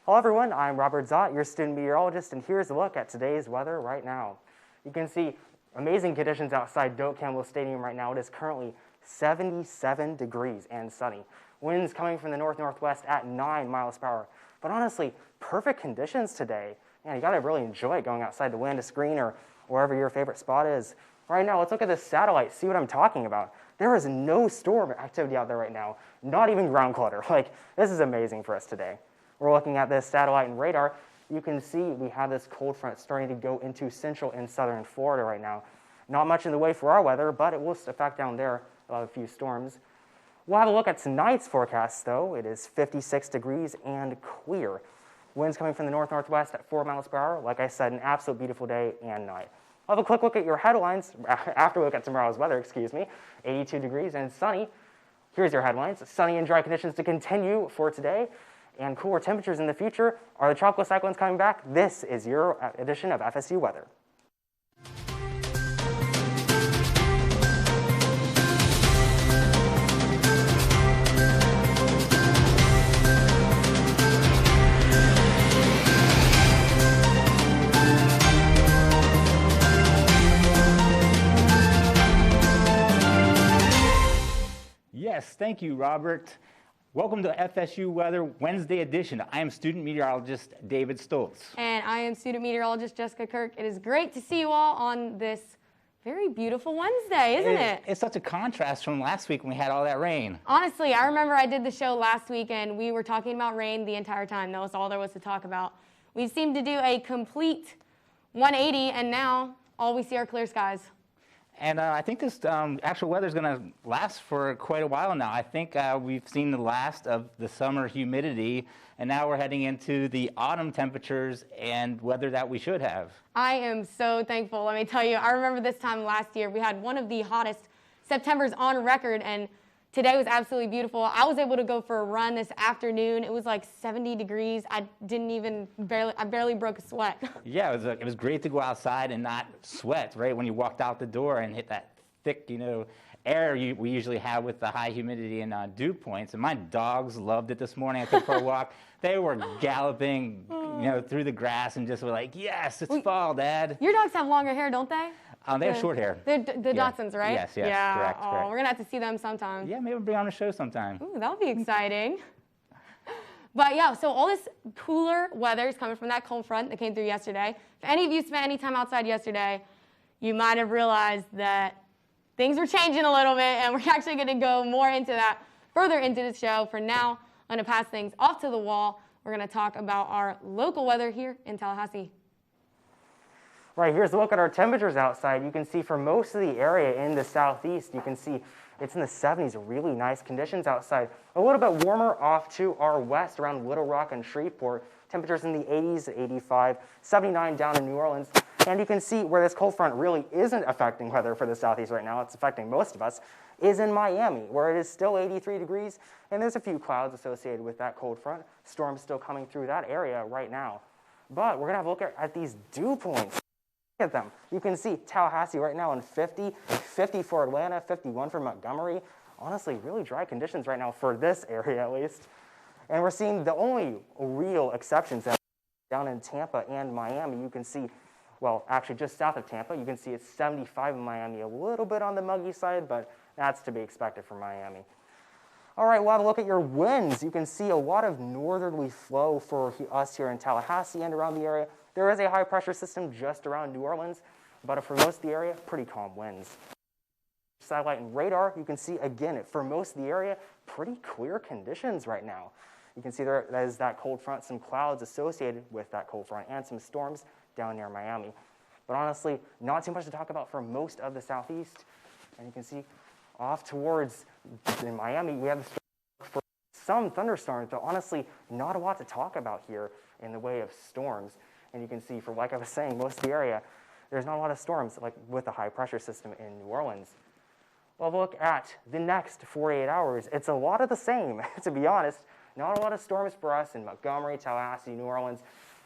Hello everyone, I'm Robert Zott, your student meteorologist, and here's a look at today's weather right now. You can see amazing conditions outside Doak Campbell Stadium right now. It is currently 77 degrees and sunny. Winds coming from the north-northwest at 9 miles per hour. But honestly, perfect conditions today. Man, you gotta really enjoy going outside to land a screen or wherever your favorite spot is. Right now, let's look at this satellite, see what I'm talking about. There is no storm activity out there right now, not even ground clutter. This is amazing for us today. We're looking at this satellite and radar. You can see we have this cold front starting to go into central and southern Florida right now. Not much in the way for our weather, but it will affect down there a few storms. We'll have a look at tonight's forecast, though. It is 56 degrees and clear. Winds coming from the north-northwest at 4 miles per hour. Like I said, an absolute beautiful day and night. I'll have a quick look at your headlines after we look at tomorrow's weather, 82 degrees and sunny. Here's your headlines. Sunny and dry conditions to continue for today, and cooler temperatures in the future. Are the tropical cyclones coming back? This is your edition of FSU Weather. Yes, thank you, Robert. Welcome to FSU Weather Wednesday edition. I am student meteorologist David Stoltz. And I am student meteorologist Jessica Kirk. It is great to see you all on this very beautiful Wednesday, isn't it? It's such a contrast from last week when we had all that rain. Honestly, I remember I did the show last week and we were talking about rain the entire time. That was all there was to talk about. We seemed to do a complete 180 and now all we see are clear skies. And I think this actual weather is going to last for quite a while now. I think we've seen the last of the summer humidity, and now we're heading into the autumn temperatures and weather that we should have. I am so thankful. Let me tell you, I remember this time last year, we had one of the hottest Septembers on record, and today was absolutely beautiful. I was able to go for a run this afternoon. It was like 70 degrees. I barely broke a sweat. Yeah, it was great to go outside and not sweat, right, when you walked out the door and hit that thick, air we usually have with the high humidity and dew points. And my dogs loved it this morning. I took for a walk. They were galloping, through the grass and just were like, yes, it's fall, Dad. Your dogs have longer hair, don't they? They have short hair. They're the Dachshunds, right? Yes, yeah. correct. We're going to have to see them sometime. Yeah, maybe we'll bring on a show sometime. Ooh, that'll be exciting. But yeah, so all this cooler weather is coming from that cold front that came through yesterday. If any of you spent any time outside yesterday, you might have realized that things are changing a little bit, and we're actually going to go more into that further into the show. For now, I'm going to pass things off to the wall. We're going to talk about our local weather here in Tallahassee. Right, here's a look at our temperatures outside. You can see for most of the area in the southeast, you can see it's in the 70s, really nice conditions outside. A little bit warmer off to our west around Little Rock and Shreveport. Temperatures in the 80s, 85, 79 down in New Orleans. And you can see where this cold front really isn't affecting weather for the southeast right now, it's affecting most of us, is in Miami, where it is still 83 degrees, and there's a few clouds associated with that cold front. Storms still coming through that area right now. But we're going to have a look at these dew points. Look at them. You can see Tallahassee right now in 50 for Atlanta, 51 for Montgomery. Honestly, really dry conditions right now for this area at least. And we're seeing the only real exceptions down in Tampa and Miami. You can see, well, actually just south of Tampa, you can see it's 75 in Miami, a little bit on the muggy side, but that's to be expected for Miami. All right, we'll have a look at your winds. You can see a lot of northerly flow for us here in Tallahassee and around the area. There is a high pressure system just around New Orleans, but for most of the area, pretty calm winds. Satellite and radar, you can see again, for most of the area, pretty clear conditions right now. You can see there is that cold front, some clouds associated with that cold front, and some storms down near Miami. But honestly, not too much to talk about for most of the southeast. And you can see off towards in Miami, we have the for some thunderstorms, but honestly, not a lot to talk about here in the way of storms. And you can see, for like I was saying, most of the area, there's not a lot of storms like with the high pressure system in New Orleans. Well, look at the next 48 hours. It's a lot of the same, to be honest. Not a lot of storms for us in Montgomery, Tallahassee, New Orleans.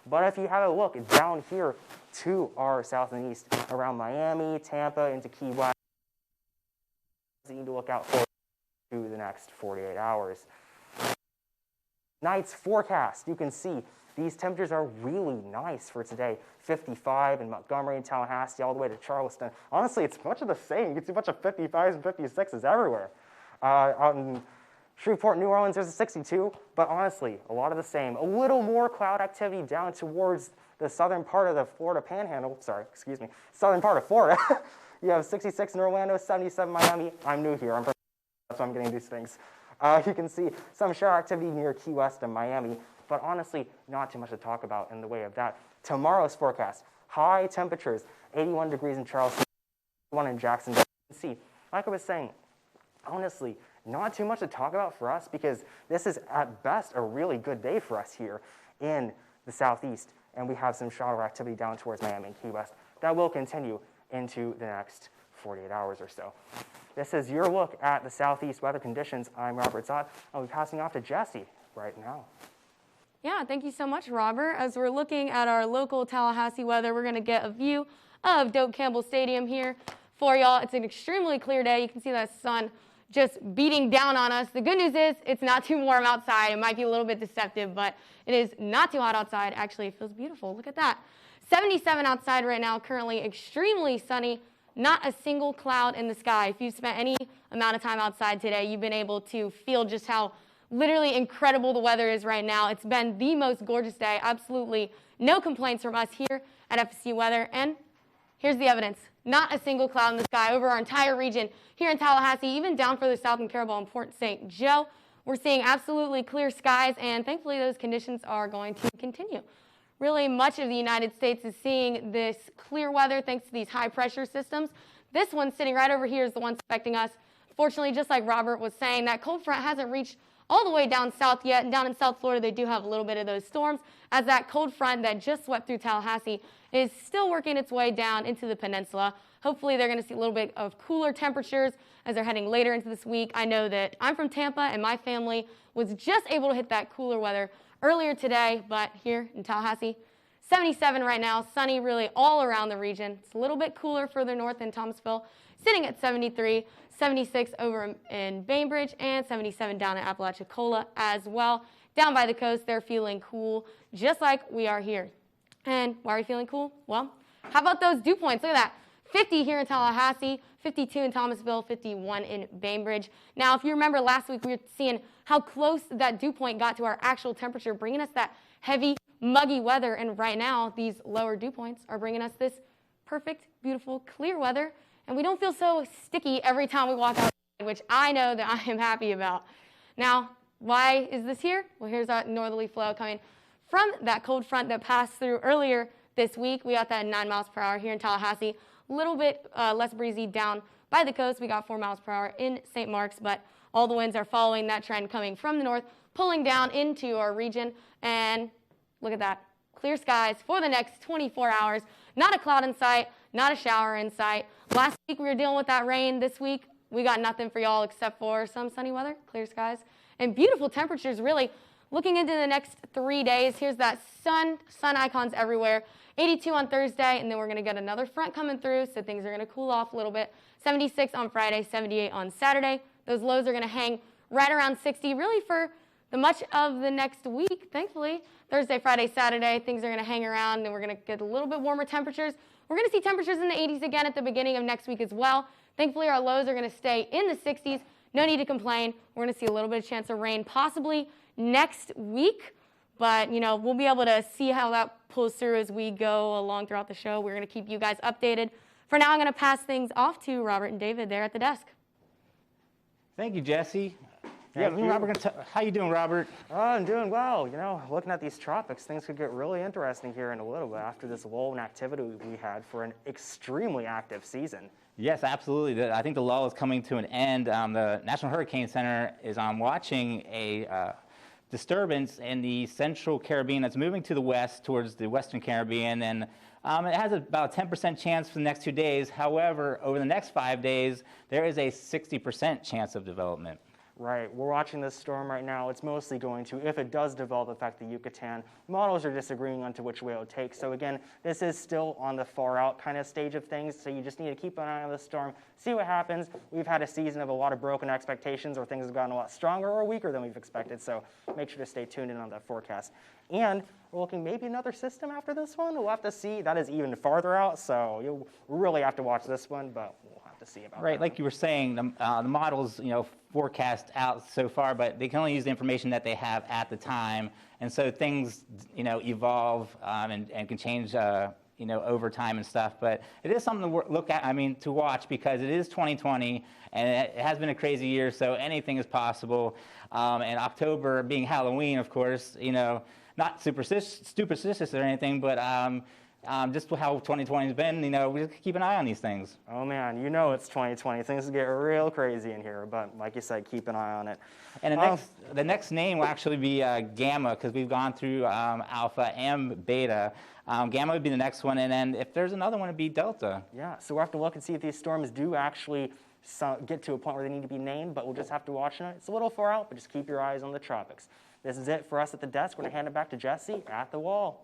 But if you have a look down here to our south and east, around Miami, Tampa, into Key West, you need to look out for the next 48 hours. Night's forecast, you can see these temperatures are really nice for today. 55 in Montgomery and Tallahassee, all the way to Charleston. Honestly, it's much of the same. You can see a bunch of 55s and 56s everywhere. Out in Shreveport, New Orleans, there's a 62, but honestly, a lot of the same. A little more cloud activity down towards the southern part of the Florida Panhandle. Southern part of Florida. You have 66 in Orlando, 77 Miami. I'm new here. That's why I'm getting these things. You can see some shower activity near Key West and Miami, but honestly, not too much to talk about in the way of that. Tomorrow's forecast, high temperatures, 81 degrees in Charleston, 81 in Jacksonville. You can see, like I was saying, honestly, not too much to talk about for us because this is at best a really good day for us here in the southeast, and we have some shower activity down towards Miami and Key West that will continue into the next 48 hours or so. This is your look at the southeast weather conditions. I'm Robert Zott. I'll be passing off to Jesse right now. Yeah, thank you so much, Robert. As we're looking at our local Tallahassee weather, we're going to get a view of Doak Campbell Stadium here for y'all. It's an extremely clear day. You can see that sun just beating down on us. The good news is it's not too warm outside. It might be a little bit deceptive, but it is not too hot outside. Actually, it feels beautiful. Look at that. 77 outside right now, currently extremely sunny. Not a single cloud in the sky. If you've spent any amount of time outside today, you've been able to feel just how literally incredible the weather is right now. It's been the most gorgeous day. Absolutely no complaints from us here at FSU Weather. And here's the evidence. Not a single cloud in the sky over our entire region here in Tallahassee, even down further south in Carabel and Port St. Joe. We're seeing absolutely clear skies, and thankfully those conditions are going to continue. Really, much of the United States is seeing this clear weather thanks to these high pressure systems. This one sitting right over here is the one affecting us. Fortunately, just like Robert was saying, that cold front hasn't reached all the way down south yet. And down in South Florida, they do have a little bit of those storms, as that cold front that just swept through Tallahassee is still working its way down into the peninsula. Hopefully, they're going to see a little bit of cooler temperatures as they're heading later into this week. I know that I'm from Tampa, and my family was just able to hit that cooler weather earlier today, but here in Tallahassee, 77 right now, sunny really all around the region. It's a little bit cooler further north in Thomasville, sitting at 73, 76 over in Bainbridge, and 77 down in Apalachicola as well. Down by the coast, they're feeling cool, just like we are here. And why are we feeling cool? Well, how about those dew points? Look at that. 50 here in Tallahassee, 52 in Thomasville, 51 in Bainbridge. Now, if you remember last week, we were seeing how close that dew point got to our actual temperature, bringing us that heavy, muggy weather. And right now, these lower dew points are bringing us this perfect, beautiful, clear weather. And we don't feel so sticky every time we walk outside, which I know that I am happy about. Now, why is this here? Well, here's that northerly flow coming from that cold front that passed through earlier this week. We got that 9 miles per hour here in Tallahassee. A little bit less breezy down by the coast. We got 4 miles per hour in St. Mark's, but all the winds are following that trend coming from the north, pulling down into our region. And look at that. Clear skies for the next 24 hours. Not a cloud in sight, not a shower in sight. Last week we were dealing with that rain. This week we got nothing for y'all except for some sunny weather, clear skies, and beautiful temperatures really. Looking into the next 3 days, here's that sun icons everywhere. 82 on Thursday, and then we're going to get another front coming through, so things are going to cool off a little bit. 76 on Friday, 78 on Saturday. Those lows are going to hang right around 60 really for the much of the next week, thankfully. Thursday, Friday, Saturday, things are going to hang around, and we're going to get a little bit warmer temperatures. We're going to see temperatures in the 80s again at the beginning of next week as well. Thankfully, our lows are going to stay in the 60s. No need to complain. We're going to see a little bit of chance of rain possibly next week. But, you know, we'll be able to see how that pulls through as we go along throughout the show. We're going to keep you guys updated. For now, I'm going to pass things off to Robert and David there at the desk. Thank you, Jesse. Thank you. Robert, how you doing, Robert? Oh, I'm doing well. You know, looking at these tropics, things could get really interesting here in a little bit after this lull in activity we had for an extremely active season. Yes, absolutely. I think the lull is coming to an end. The National Hurricane Center is watching a disturbance in the central Caribbean that's moving to the west towards the western Caribbean, and it has about a 10% chance for the next 2 days. However, over the next 5 days, there is a 60% chance of development. Right. We're watching this storm right now. It's mostly going to, if it does develop, affect the Yucatan. Models are disagreeing on to which way it will take. So again, this is still on the far out kind of stage of things. So you just need to keep an eye on the storm, see what happens. We've had a season of a lot of broken expectations where things have gotten a lot stronger or weaker than we've expected. So make sure to stay tuned in on that forecast. And we're looking maybe another system after this one. We'll have to see. That is even farther out. So you'll really have to watch this one, but we'll have to see about that. Right, like you were saying, the models, forecast out so far, but they can only use the information that they have at the time, and so things, evolve and can change, over time and stuff. But it is something to look at. To watch, because it is 2020 and it has been a crazy year, so anything is possible. And October being Halloween, of course, not superstitious or anything, but just how 2020 has been, we just keep an eye on these things. Oh man, it's 2020. Things get real crazy in here, but like you said, keep an eye on it. And the next name will actually be Gamma, because we've gone through Alpha and Beta. Gamma would be the next one, and then if there's another one, it'd be Delta. Yeah, so we'll have to look and see if these storms do actually get to a point where they need to be named, but we'll just have to watch it. It's a little far out, but just keep your eyes on the tropics. This is it for us at the desk. We're going to hand it back to Jesse at the wall.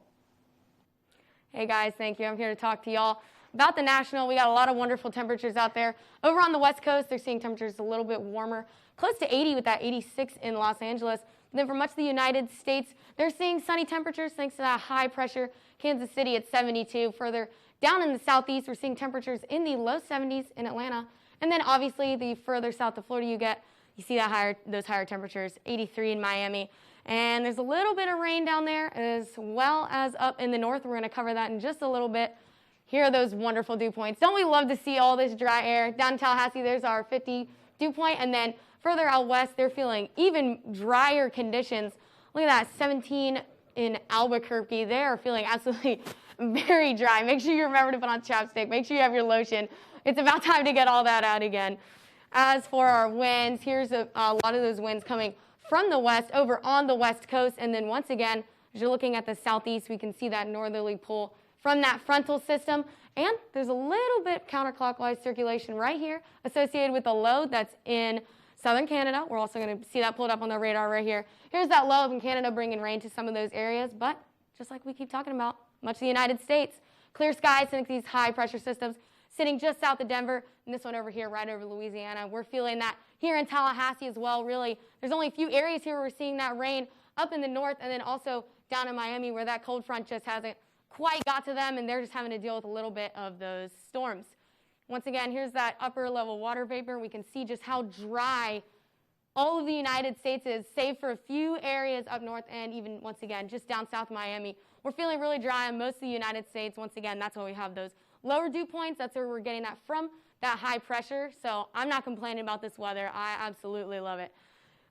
Hey guys, thank you. I'm here to talk to y'all about the National. We got a lot of wonderful temperatures out there. Over on the West Coast, they're seeing temperatures a little bit warmer, close to 80 with that 86 in Los Angeles. And then for much of the United States, they're seeing sunny temperatures thanks to that high pressure. Kansas City at 72. Further down in the southeast, we're seeing temperatures in the low 70s in Atlanta. And then obviously the further south of Florida you get, you see those higher temperatures, 83 in Miami. And there's a little bit of rain down there, as well as up in the north. We're going to cover that in just a little bit. Here are those wonderful dew points. Don't we love to see all this dry air? Down in Tallahassee, there's our 50 dew point. And then further out west, they're feeling even drier conditions. Look at that, 17 in Albuquerque. They are feeling absolutely very dry. Make sure you remember to put on chapstick. Make sure you have your lotion. It's about time to get all that out again. As for our winds, here's a lot of those winds coming from the west over on the west coast. And then once again, as you're looking at the southeast, we can see that northerly pull from that frontal system. And there's a little bit counterclockwise circulation right here associated with the low that's in southern Canada. We're also going to see that pulled up on the radar right here. Here's that low up in Canada bringing rain to some of those areas. But just like we keep talking about, much of the United States, clear skies and these high pressure systems sitting just south of Denver, and this one over here right over Louisiana. We're feeling that here in Tallahassee as well. Really, there's only a few areas here where we're seeing that rain up in the north, and then also down in Miami where that cold front just hasn't quite got to them, and they're just having to deal with a little bit of those storms. Once again, here's that upper level water vapor. We can see just how dry all of the United States is, save for a few areas up north and even, once again, just down south of Miami. We're feeling really dry in most of the United States. Once again, that's why we have those lower dew points. That's where we're getting that from, that high pressure. So I'm not complaining about this weather. I absolutely love it.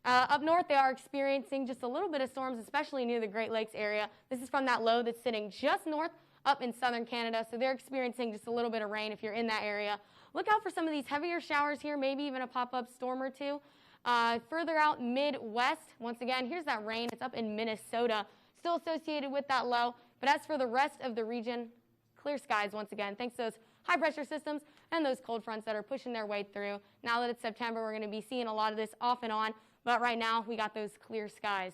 Up north, they are experiencing just a little bit of storms, especially near the Great Lakes area. This is from that low that's sitting just north up in southern Canada. So they're experiencing just a little bit of rain if you're in that area. Look out for some of these heavier showers here, maybe even a pop-up storm or two. Further out Midwest, once again, here's that rain. It's up in Minnesota, still associated with that low. But as for the rest of the region, clear skies once again, thanks to those high pressure systems and those cold fronts that are pushing their way through. Now that it's September, we're going to be seeing a lot of this off and on. But right now, we got those clear skies.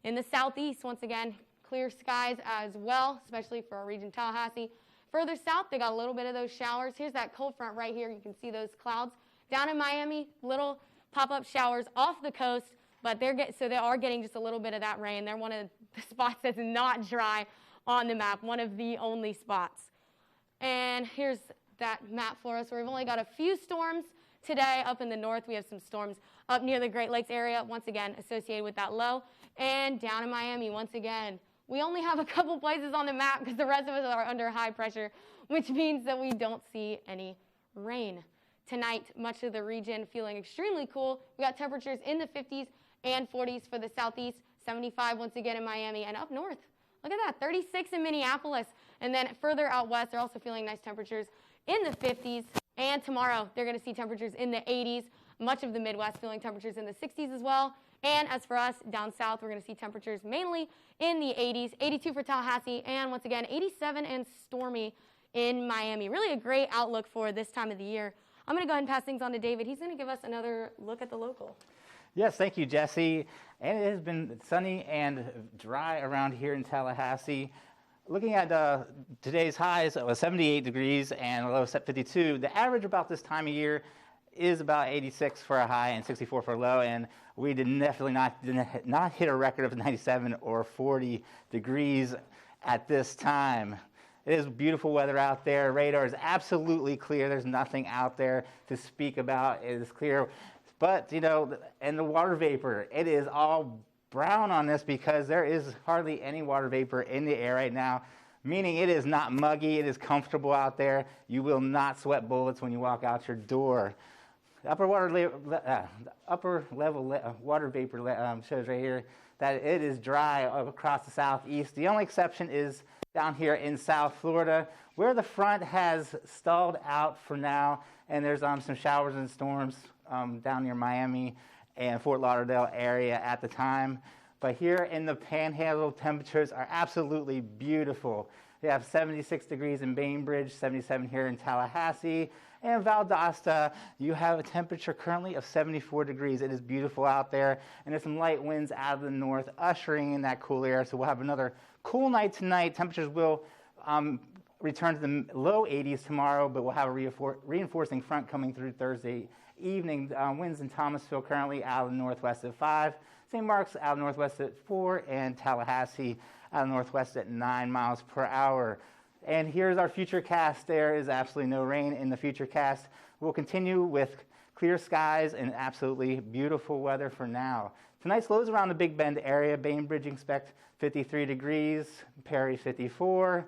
In the southeast, once again, clear skies as well, especially for our region, Tallahassee. Further south, they got a little bit of those showers. Here's that cold front right here. You can see those clouds. Down in Miami, little pop-up showers off the coast, but they are getting just a little bit of that rain. They're one of the spots that's not dry on the map, one of the only spots. And here's that map for us, where we've only got a few storms today. Up in the north, we have some storms up near the Great Lakes area, once again associated with that low. And down in Miami, once again, we only have a couple places on the map because the rest of us are under high pressure, which means that we don't see any rain. Tonight, much of the region feeling extremely cool. We got temperatures in the 50s and 40s for the southeast, 75 once again in Miami, and up north. Look at that, 36 in Minneapolis. And then further out west, they're also feeling nice temperatures in the 50s. And tomorrow, they're going to see temperatures in the 80s. Much of the Midwest feeling temperatures in the 60s as well. And as for us, down south, we're going to see temperatures mainly in the 80s, 82 for Tallahassee, and once again, 87 and stormy in Miami. Really a great outlook for this time of the year. I'm going to go ahead and pass things on to David. He's going to give us another look at the local. Yes, thank you, Jesse. And it has been sunny and dry around here in Tallahassee. Looking at today's highs, it was 78 degrees and a low set 52. The average about this time of year is about 86 for a high and 64 for a low, and we did definitely not hit a record of 97 or 40 degrees at this time. It is beautiful weather out there. Radar is absolutely clear. There's nothing out there to speak about. It is clear. But, and the water vapor, it is all brown on this because there is hardly any water vapor in the air right now, meaning it is not muggy. It is comfortable out there. You will not sweat bullets when you walk out your door. The upper level water vapor shows right here that it is dry across the southeast. The only exception is down here in South Florida, where the front has stalled out for now, and there's some showers and storms down near Miami and Fort Lauderdale area at the time. But here in the Panhandle, temperatures are absolutely beautiful. We have 76 degrees in Bainbridge, 77 here in Tallahassee. And Valdosta, you have a temperature currently of 74 degrees. It is beautiful out there, and there's some light winds out of the north, ushering in that cool air. So we'll have another cool night tonight. Temperatures will return to the low 80s tomorrow, but we'll have a reinforcing front coming through Thursday evening. Winds in Thomasville currently out of the northwest at 5. St. Mark's out of the northwest at 4, and Tallahassee out of the northwest at 9 miles per hour. And here's our future cast. There is absolutely no rain in the future cast. We'll continue with clear skies and absolutely beautiful weather for now. Tonight's lows around the Big Bend area. Bainbridge expect 53 degrees, Perry 54,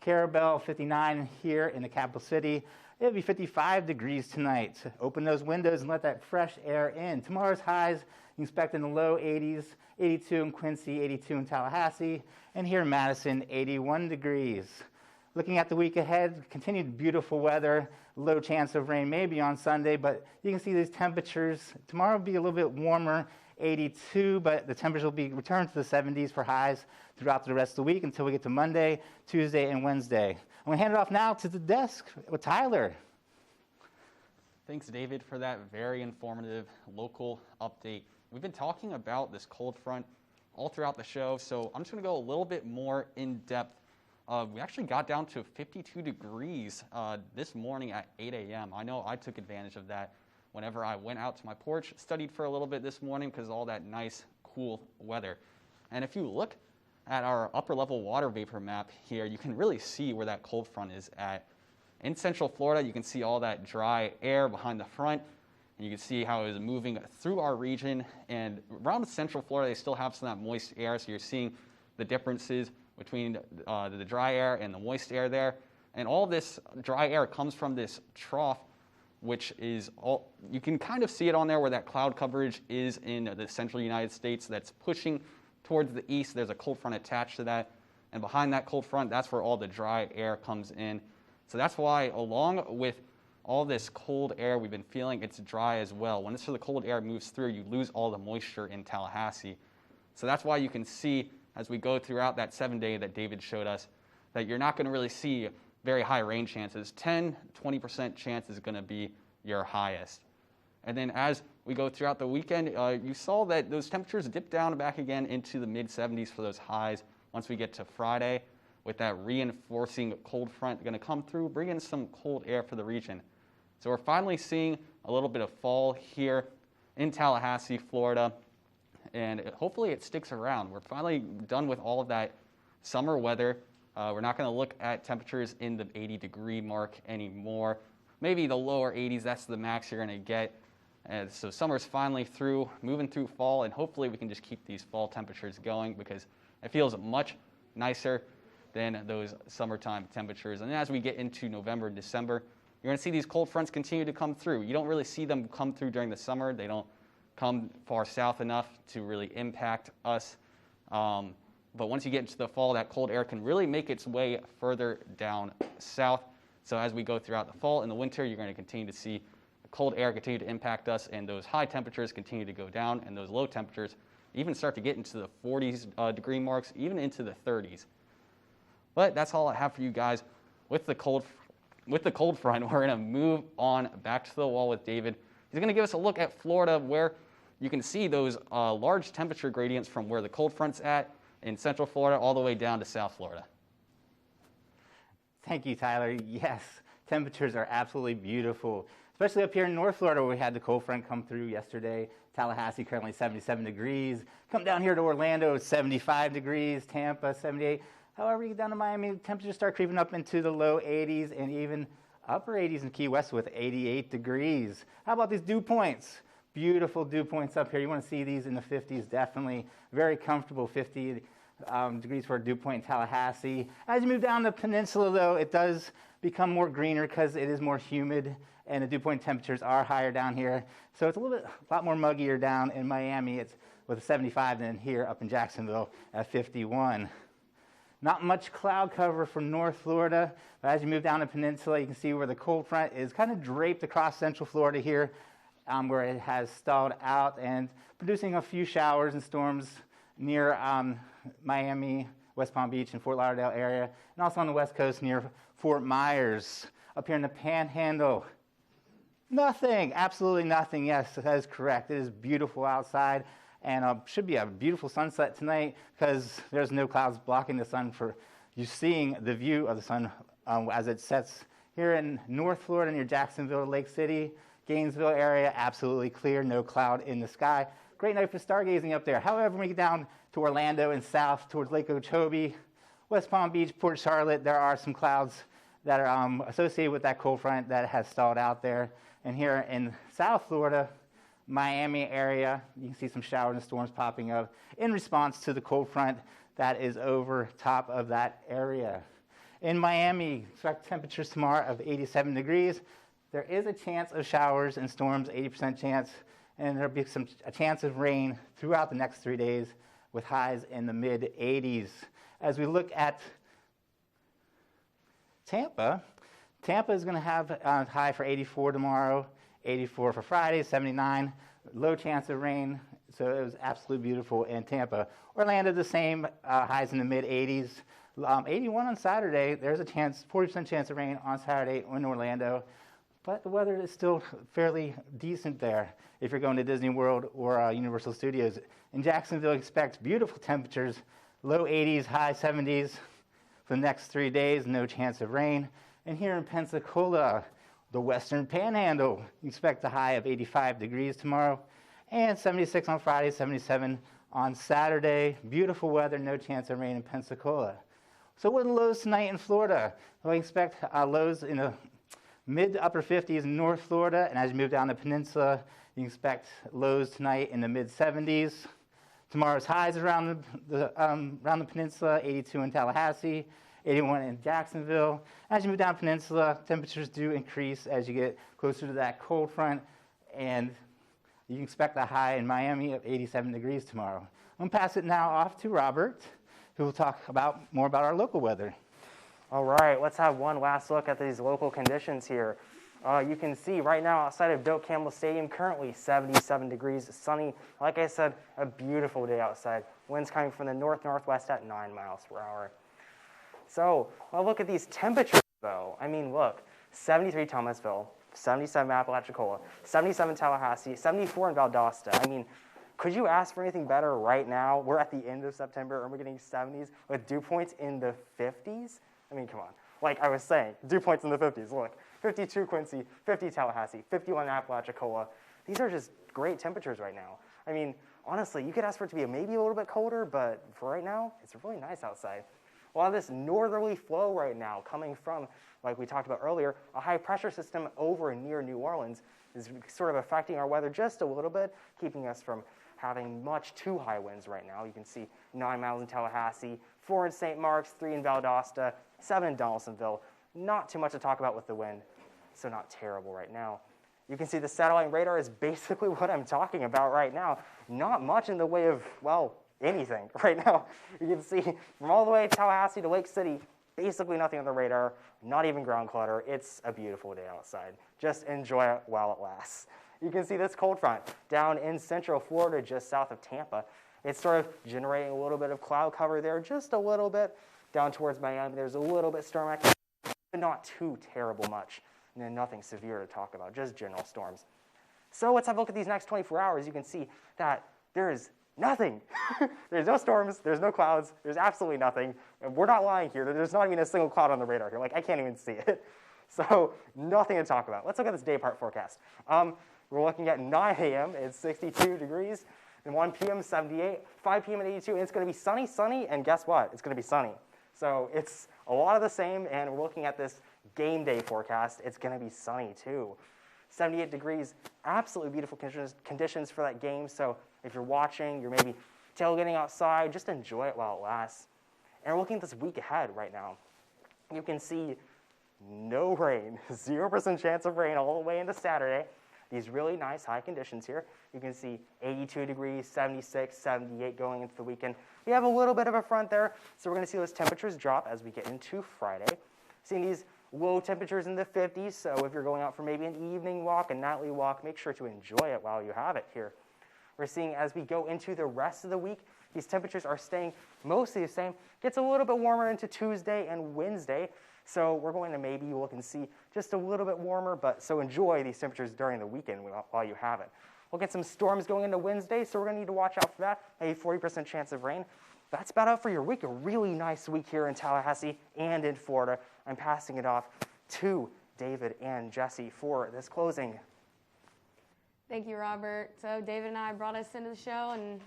Carabel 59 here in the capital city. It'll be 55 degrees tonight. Open those windows and let that fresh air in. Tomorrow's highs you expect in the low 80s, 82 in Quincy, 82 in Tallahassee, and here in Madison, 81 degrees. Looking at the week ahead, continued beautiful weather, low chance of rain maybe on Sunday, but you can see these temperatures. Tomorrow will be a little bit warmer, 82, but the temperatures will be returned to the 70s for highs throughout the rest of the week until we get to Monday, Tuesday, and Wednesday. I'm going to hand it off now to the desk with Tyler. Thanks, David, for that very informative local update. We've been talking about this cold front all throughout the show, so I'm just going to go a little bit more in depth. We actually got down to 52 degrees this morning at 8 a.m. I know I took advantage of that whenever I went out to my porch, studied for a little bit this morning because of all that nice, cool weather. And if you look at our upper level water vapor map here, you can really see where that cold front is at. In central Florida, you can see all that dry air behind the front, and you can see how it is moving through our region. And around central Florida, they still have some of that moist air, so you're seeing the differences between the dry air and the moist air there. And all this dry air comes from this trough, which is all, you can kind of see it on there where that cloud coverage is in the central United States that's pushing towards the east. There's a cold front attached to that. And behind that cold front, that's where all the dry air comes in. So that's why, along with all this cold air we've been feeling, it's dry as well. When the cold air moves through, you lose all the moisture in Tallahassee. So that's why you can see, as we go throughout that 7-day that David showed us, that you're not going to really see very high rain chances. 10-20% chance is going to be your highest. And then as we go throughout the weekend, you saw that those temperatures dip down back again into the mid-70s for those highs once we get to Friday, with that reinforcing cold front going to come through, bring in some cold air for the region. So we're finally seeing a little bit of fall here in Tallahassee, Florida. And hopefully it sticks around. We're finally done with all of that summer weather. We're not going to look at temperatures in the 80-degree mark anymore. Maybe the lower 80s, that's the max you're going to get. And so summer's finally through, moving through fall, and hopefully we can just keep these fall temperatures going because it feels much nicer than those summertime temperatures. And as we get into November and December, you're going to see these cold fronts continue to come through. You don't really see them come through during the summer. They don't come far south enough to really impact us. But once you get into the fall, that cold air can really make its way further down south. So as we go throughout the fall and the winter, you're going to continue to see the cold air continue to impact us, and those high temperatures continue to go down, and those low temperatures even start to get into the 40s degree marks, even into the 30s. But that's all I have for you guys with the cold with the cold front, we're going to move on back to the wall with David. He's going to give us a look at Florida, where you can see those large temperature gradients from where the cold front's at in central Florida all the way down to South Florida. Thank you, Tyler. Yes, temperatures are absolutely beautiful, especially up here in North Florida where we had the cold front come through yesterday. Tallahassee currently 77 degrees. Come down here to Orlando, it's 75 degrees. Tampa, 78. However, you get down to Miami, temperatures start creeping up into the low 80s and even upper 80s in Key West with 88 degrees. How about these dew points? Beautiful dew points up here. You want to see these in the 50s, definitely. Very comfortable 50 degrees for a dew point in Tallahassee. As you move down the peninsula, though, it does become more greener because it is more humid and the dew point temperatures are higher down here. So it's a lot more muggier down in Miami. It's with 75 than here up in Jacksonville at 51. Not much cloud cover from North Florida, but as you move down the peninsula, you can see where the cold front is kind of draped across central Florida here, where it has stalled out and producing a few showers and storms near Miami, West Palm Beach, and Fort Lauderdale area, and also on the west coast near Fort Myers. Up here in the Panhandle, nothing, absolutely nothing. Yes, that is correct. It is beautiful outside, and should be a beautiful sunset tonight because there's no clouds blocking the sun for you seeing the view of the sun as it sets here in North Florida near Jacksonville, Lake City, Gainesville area. Absolutely clear, no cloud in the sky. Great night for stargazing up there. However, when we get down to Orlando and south towards Lake Okeechobee, West Palm Beach, Port Charlotte, there are some clouds that are associated with that cold front that has stalled out there. And here in South Florida, Miami area, you can see some showers and storms popping up in response to the cold front that is over top of that area. In Miami, expect temperatures tomorrow of 87 degrees. There is a chance of showers and storms, 80% chance, and there'll be a chance of rain throughout the next 3 days with highs in the mid-80s. As we look at Tampa is going to have a high for 84 tomorrow, 84 for Friday, 79, low chance of rain, so it was absolutely beautiful in Tampa. Orlando, the same, highs in the mid-80s. 81 on Saturday, there's a chance, 40% chance of rain on Saturday in Orlando, but the weather is still fairly decent there if you're going to Disney World or Universal Studios. In Jacksonville, expect beautiful temperatures, low 80s, high 70s for the next 3 days, no chance of rain. And here in Pensacola, the Western Panhandle, you expect a high of 85 degrees tomorrow, and 76 on Friday, 77 on Saturday. Beautiful weather, no chance of rain in Pensacola. So what are the lows tonight in Florida? Well, we expect lows in the mid to upper 50s in North Florida, and as you move down the peninsula, you can expect lows tonight in the mid-70s. Tomorrow's highs around the peninsula, 82 in Tallahassee, 81 in Jacksonville. As you move down the peninsula, temperatures do increase as you get closer to that cold front, and you can expect a high in Miami of 87 degrees tomorrow. I'm going to pass it now off to Robert, who will talk more about our local weather. All right, let's have one last look at these local conditions here. You can see right now outside of Doak Campbell Stadium, currently 77 degrees, sunny. Like I said, a beautiful day outside. Winds coming from the north-northwest at 9 miles per hour. So, well, look at these temperatures, though. I mean, look, 73 Thomasville, 77 Apalachicola, 77 Tallahassee, 74 in Valdosta. I mean, could you ask for anything better right now? We're at the end of September, and we're getting 70s with dew points in the 50s? I mean, come on. Like I was saying, dew points in the 50s. Look, 52 Quincy, 50 Tallahassee, 51 Apalachicola. These are just great temperatures right now. I mean, honestly, you could ask for it to be maybe a little bit colder, but for right now, it's really nice outside. A lot of this northerly flow right now coming from, like we talked about earlier, a high pressure system over near New Orleans is sort of affecting our weather just a little bit, keeping us from having much too high winds right now. You can see 9 miles in Tallahassee, 4 in St. Mark's, 3 in Valdosta, 7 in Donaldsonville. Not too much to talk about with the wind, so not terrible right now. You can see the satellite radar is basically what I'm talking about right now. Not much in the way of, well, anything right now. You can see from all the way Tallahassee to Lake City, basically nothing on the radar, not even ground clutter. It's a beautiful day outside. Just enjoy it while it lasts. You can see this cold front down in central Florida, just south of Tampa. It's sort of generating a little bit of cloud cover there, just a little bit. Down towards Miami, there's a little bit storm activity. but not too terrible much. And then nothing severe to talk about, just general storms. So let's have a look at these next 24 hours. You can see that there is nothing. There's no storms, there's no clouds, there's absolutely nothing. And we're not lying here. There's not even a single cloud on the radar here. Like, I can't even see it. So nothing to talk about. Let's look at this day part forecast. We're looking at 9 a.m. It's 62 degrees. And 1 p.m. 78. 5 p.m. at 82. And it's going to be sunny. And guess what? It's going to be sunny. So it's a lot of the same. And we're looking at this game day forecast. It's going to be sunny too. 78 degrees. Absolutely beautiful conditions for that game. So if you're watching, you're maybe tailgating outside, just enjoy it while it lasts. And we're looking at this week ahead right now. You can see no rain, 0% chance of rain all the way into Saturday. These really nice high conditions here. You can see 82 degrees, 76, 78 going into the weekend. We have a little bit of a front there, so we're going to see those temperatures drop as we get into Friday. Seeing these low temperatures in the 50s, so if you're going out for maybe an evening walk, a nightly walk, make sure to enjoy it while you have it here. We're seeing as we go into the rest of the week, these temperatures are staying mostly the same. Gets a little bit warmer into Tuesday and Wednesday, so we're going to maybe look and see just a little bit warmer, but so enjoy these temperatures during the weekend while you have it. We'll get some storms going into Wednesday, so we're going to need to watch out for that. Maybe 40% chance of rain. That's about it for your week. A really nice week here in Tallahassee and in Florida. I'm passing it off to David and Jesse for this closing. Thank you, Robert. So David and I brought us into the show, and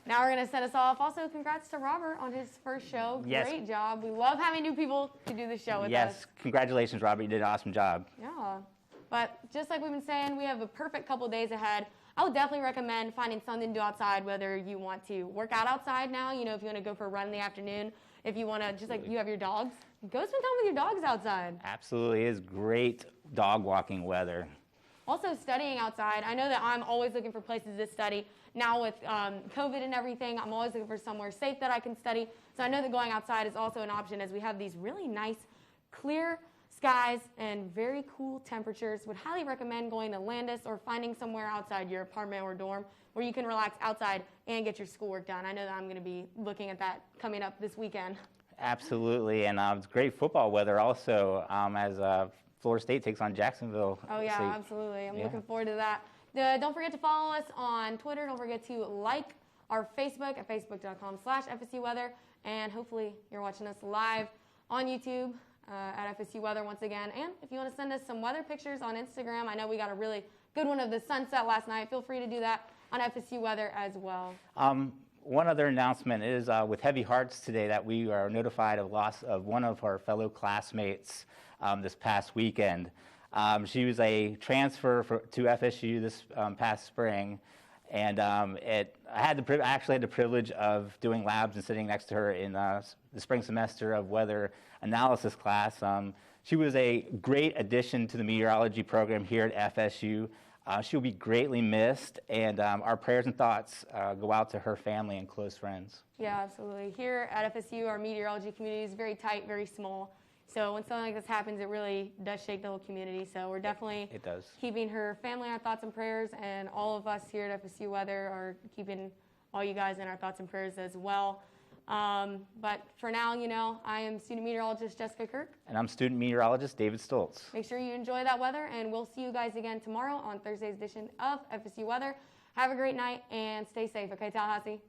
now we're going to set us off. Also, congrats to Robert on his first show. Yes. Great job. We love having new people to do the show with us. Yes, congratulations, Robert. You did an awesome job. Yeah. But just like we've been saying, we have a perfect couple days ahead. I would definitely recommend finding something to do outside, whether you want to work out outside now, if you want to go for a run in the afternoon, if you want to, just like you have your dogs, go spend time with your dogs outside. Absolutely. It is great dog walking weather. Also, studying outside. I know that I'm always looking for places to study. Now with COVID and everything, I'm always looking for somewhere safe that I can study. So I know that going outside is also an option as we have these really nice, clear skies and very cool temperatures. Would highly recommend going to Landis or finding somewhere outside your apartment or dorm where you can relax outside and get your schoolwork done. I know that I'm going to be looking at that coming up this weekend. Absolutely, and it's great football weather also as Florida State takes on Jacksonville. Oh yeah, absolutely. I'm looking forward to that. Don't forget to follow us on Twitter. Don't forget to like our Facebook at facebook.com/FSU Weather. And hopefully you're watching us live on YouTube at FSU Weather once again. And if you want to send us some weather pictures on Instagram, I know we got a really good one of the sunset last night. Feel free to do that on FSU Weather as well. One other announcement is with heavy hearts today that we are notified of loss of one of our fellow classmates this past weekend. She was a transfer to FSU this past spring, and I actually had the privilege of doing labs and sitting next to her in the spring semester of weather analysis class. She was a great addition to the meteorology program here at FSU. She'll be greatly missed, and our prayers and thoughts go out to her family and close friends. Yeah, absolutely. Here at FSU, our meteorology community is very tight, very small. So when something like this happens, it really does shake the whole community. So we're definitely keeping her family in our thoughts and prayers, and all of us here at FSU Weather are keeping all you guys in our thoughts and prayers as well. But for now, I am student meteorologist Jessica Kirk. And I'm student meteorologist David Stoltz. Make sure you enjoy that weather, and we'll see you guys again tomorrow on Thursday's edition of FSU Weather. Have a great night and stay safe, okay, Tallahassee?